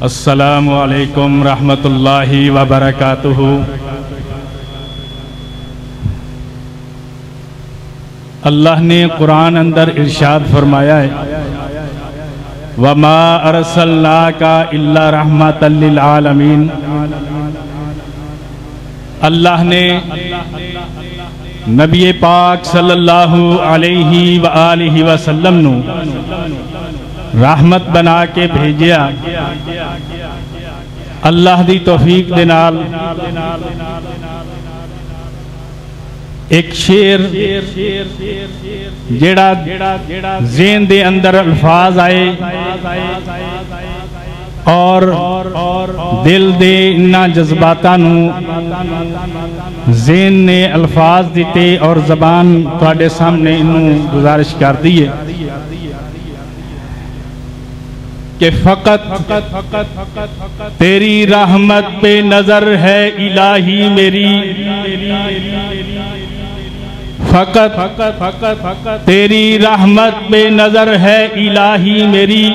السلام علیکم رحمۃ اللہ وبرکاتہ۔ اللہ نے قرآن اندر ارشاد فرمایا ہے وَمَا أَرْسَلْنَاكَ إِلَّا رَحْمَةً لِلْعَالَمِينَ۔ اللہ نے نبی پاک صلی اللہ علیہ وآلہ وسلم نو رحمت بنا کے بھیجیا۔ اللہ دی توفیق دے نال ایک شعر جیڑا ذہن دے اندر الفاظ آئے اور دل دے انہاں جذباتاں نو ذہن نے الفاظ دیتے اور زبان تواڈے سامنے انہوں گزارش کر دیئے کہ فقط تیری رحمت پہ نظر ہے الہی میری، فقط تیری رحمت پہ نظر ہے الہی میری،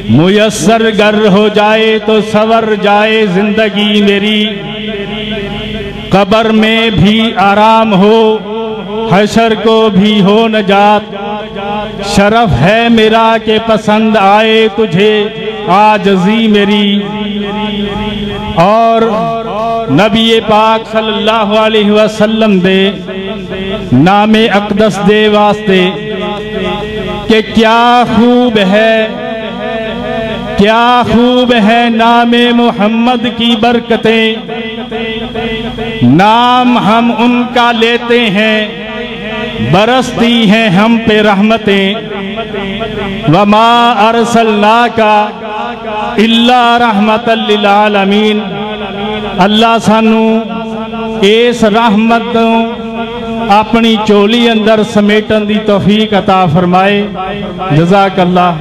میسر گر ہو جائے تو سور جائے زندگی میری، قبر میں بھی آرام ہو حشر کو بھی ہو نجات، شرف ہے میرا کہ پسند آئے تجھے عاجزی میری۔ اور نبی پاک صلی اللہ علیہ وسلم دے نام اقدس دے واسطے کہ کیا خوب ہے نام محمد کی برکتیں، نام ہم ان کا لیتے ہیں برستی ہیں ہم پہ رحمتیں، وما ارسلناکا الا رحمتا للعالمین۔ اللہ سانو اس رحمت اپنی چولی اندر سمیٹن دی توفیق عطا فرمائے۔ جزاک اللہ۔